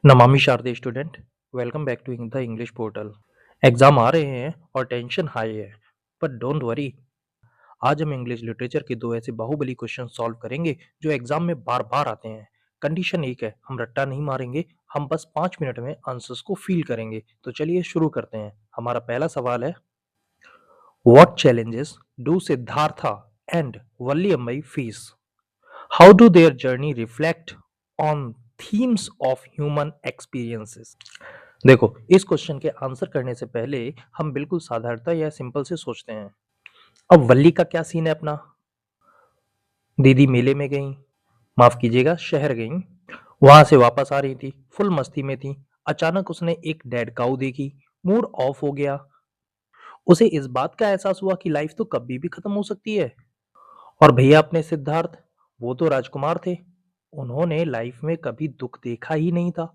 नमामि शारदे student, welcome back to the English portal. Exam आ रहे हैं और टेंशन हाई है, पर डोंट वरी। आज हम इंग्लिश लिटरेचर के दो ऐसे बाहुबली क्वेश्चन सॉल्व करेंगे जो एग्जाम में बार बार आते हैं। कंडीशन एक है, हम रट्टा नहीं मारेंगे, हम बस 5 मिनट में आंसर्स को फील करेंगे। तो चलिए शुरू करते हैं। हमारा पहला सवाल है, what challenges do Siddhartha and Valliammai face? How do their journey reflect on themes of human experiences? देखो, इस क्वेश्चन के आंसर करने से पहले हम बिल्कुल साधारणता या सिंपल से सोचते हैं। अब वल्ली का क्या सीन है अपना? दीदी मेले में गई, माफ कीजिएगा शहर गई, वहां से वापस आ रही थी, फुल मस्ती में थी। अचानक उसने एक डेड काऊ देखी, मूड ऑफ हो गया। उसे इस बात का एहसास हुआ कि लाइफ तो कभी भी खत्म हो सकती है। और भैया अपने सिद्धार्थ, वो तो राजकुमार थे, उन्होंने लाइफ में कभी दुख देखा ही नहीं था।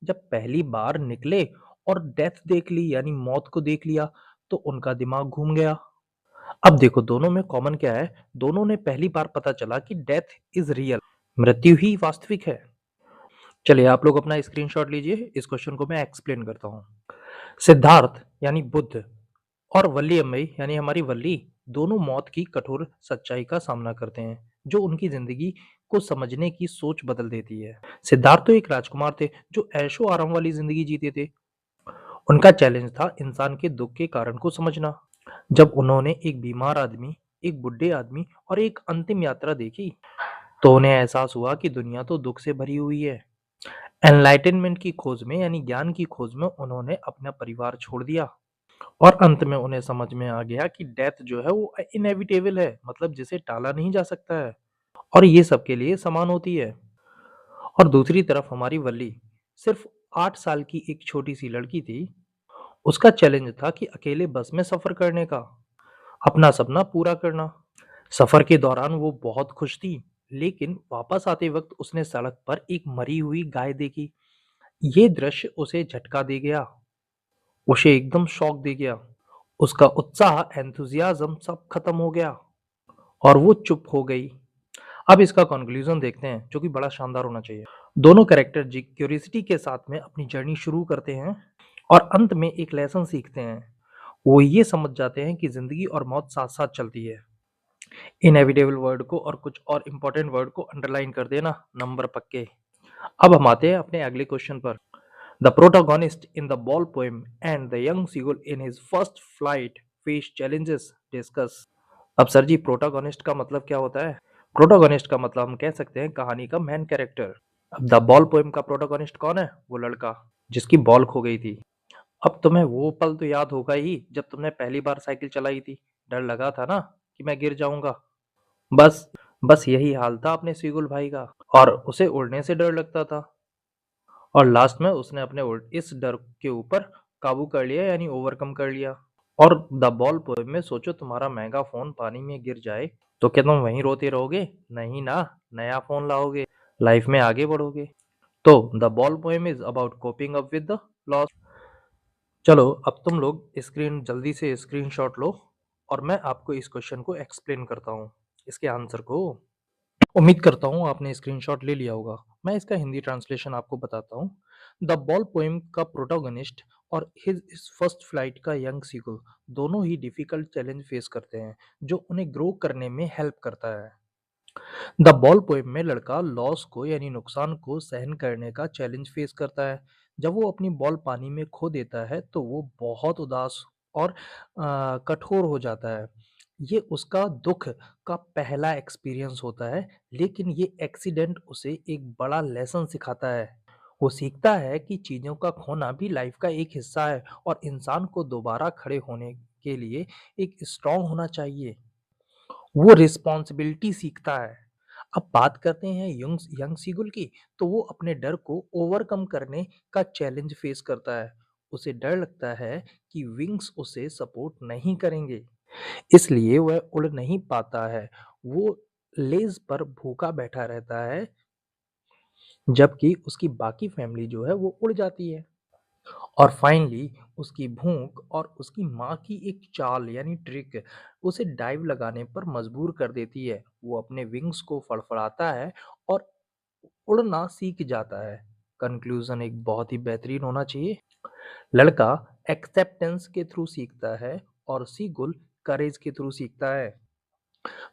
जब पहली बार निकले और डेथ देख ली यानी मौत को देख लिया तो उनका दिमाग घूम गया। अब देखो दोनों में कॉमन क्या है, दोनों ने पहली बार पता चला कि डेथ इज रियल, मृत्यु ही वास्तविक है। चलिए आप लोग अपना स्क्रीनशॉट लीजिए, इस क्वेश्चन को मैं एक्सप्लेन करता हूँ। सिद्धार्थ यानी बुद्ध और वल्ली अम्मई यानी हमारी वल्ली दोनों मौत की कठोर सच्चाई का सामना करते हैं, जो उनकी जिंदगी को समझने की सोच बदल देती है। सिद्धार्थ तो एक राजकुमार थे जो ऐशो आराम वाली जिंदगी जीते थे। उनका चैलेंज था इंसान के दुख के कारण को समझना। जब उन्होंने एक बीमार आदमी, एक बुढ़े आदमी और एक अंतिम यात्रा देखी तो उन्हें एहसास हुआ कि दुनिया तो दुख से भरी हुई है। एनलाइटनमेंट की खोज में यानी ज्ञान की खोज में उन्होंने अपना परिवार छोड़ दिया और अंत में उन्हें समझ में आ गया कि डेथ जो है वो इनएविटेबल है, मतलब जिसे टाला नहीं जा सकता है और ये सबके लिए समान होती है। और दूसरी तरफ हमारी वल्ली सिर्फ 8 साल की एक छोटी सी लड़की थी। उसका चैलेंज था कि अकेले बस में सफर करने का, अपना सपना पूरा करना। सफर के दौरान वो बहुत खुश थी, लेकिन वापस आते वक्त उसने सड़क पर एक मरी हुई गाय देखी। ये दृश्य उसे झटका दे गया, उसे एकदम शॉक दे गया। उसका उत्साह, एंथुजियाज्म सब खत्म हो गया और वो चुप हो गई। अब इसका कंक्लूजन देखते हैं जो कि बड़ा शानदार होना चाहिए। दोनों कैरेक्टर जी क्यूरियोसिटी के साथ में अपनी जर्नी शुरू करते हैं और अंत में एक लेसन सीखते हैं। वो ये समझ जाते हैं कि जिंदगी और मौत साथ साथ चलती है। इनएविटेबल वर्ड को और कुछ और इंपॉर्टेंट वर्ड को अंडरलाइन कर देना, नंबर पक्के। अब हम आते हैं अपने अगले क्वेश्चन पर। The protagonist in the ball poem and the young seagull in his first flight face challenges, discuss. अब सर जी प्रोटोगोनिस्ट का मतलब क्या होता है? प्रोटोगोनिस्ट का मतलब हम कह सकते हैं कहानी का मेन कैरेक्टर। अब द बॉल पोएम का प्रोटोगोनिस्ट कौन है? वो लड़का जिसकी बॉल खो गई थी। अब तुम्हें वो पल तो याद होगा ही जब तुमने पहली बार साइकिल चलाई थी। डर लगा था ना कि मैं गिर जाऊंगा। बस बस यही हाल था अपने सीगुल भाई का, और उसे उड़ने से डर लगता था। और लास्ट में उसने अपने इस डर के ऊपर काबू कर लिया यानी ओवरकम कर लिया। और द बॉल पोएम में सोचो तुम्हारा महंगा फोन पानी में गिर जाए तो क्या तुम वहीं रोते रहोगे? नहीं ना, नया फोन लाओगे, लाइफ में आगे बढ़ोगे। तो the ball poem is about coping up with the loss. चलो अब तुम लोग स्क्रीन जल्दी से स्क्रीनशॉट लो और मैं आपको इस क्वेश्चन को एक्सप्लेन करता हूँ, इसके आंसर को। उम्मीद करता हूँ आपने स्क्रीनशॉट ले लिया होगा। मैं इसका हिंदी ट्रांसलेशन आपको बताता हूँ। द बॉल पोएम का प्रोटोगनिस्ट और हिज इस फर्स्ट फ्लाइट का यंग सीगुल दोनों ही डिफिकल्ट चैलेंज फेस करते हैं जो उन्हें ग्रो करने में हेल्प करता है। द बॉल पोएम में लड़का लॉस को यानी नुकसान को सहन करने का चैलेंज फेस करता है। जब वो अपनी बॉल पानी में खो देता है तो वो बहुत उदास और कठोर हो जाता है। ये उसका दुख का पहला एक्सपीरियंस होता है, लेकिन ये एक्सीडेंट उसे एक बड़ा लेसन सिखाता है। वो सीखता है कि चीजों का खोना भी लाइफ का एक हिस्सा है और इंसान को दोबारा खड़े होने के लिए एक स्ट्रांग होना चाहिए। वो रिस्पॉन्सिबिलिटी सीखता है। अब बात करते हैं यंग यंग सीगुल की, तो वो अपने डर को ओवरकम करने का चैलेंज फेस करता है। उसे डर लगता है कि विंग्स उसे सपोर्ट नहीं करेंगे, इसलिए वह उड़ नहीं पाता है। वो लेज पर भूखा बैठा रहता है, जबकि उसकी बाकी फैमिली जो है वो उड़ जाती है। और फाइनली उसकी भूख और उसकी माँ की एक चाल यानी ट्रिक उसे डाइव लगाने पर मजबूर कर देती है। वो अपने विंग्स को फड़फड़ाता है और उड़ना सीख जाता है। कंक्लूजन एक बहुत ही बेहतरीन होना चाहिए। लड़का एक्सेप्टेंस के थ्रू सीखता है और सीगुल करेज के थ्रू सीखता है।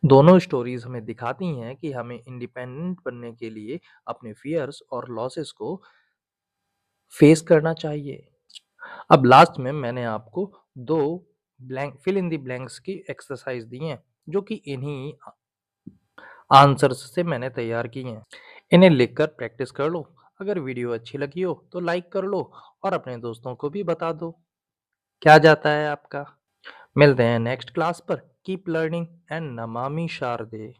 दोनों स्टोरीज हमें दिखाती हैं कि हमें इंडिपेंडेंट बनने के लिए अपने फियर्स और लॉसेस को फेस करना चाहिए। अब लास्ट में मैंने आपको दो blank fill in the blanks की एक्सरसाइज दी हैं, जो कि इन्हीं आंसर्स से मैंने तैयार की हैं। इन्हें लिखकर प्रैक्टिस कर लो। अगर वीडियो अच्छी लगी हो तो लाइक कर लो और अपने दोस्तों को भी बता दो। क्या जाता है आपका? मिलते हैं नेक्स्ट क्लास पर। Keep learning and Namami Sharde.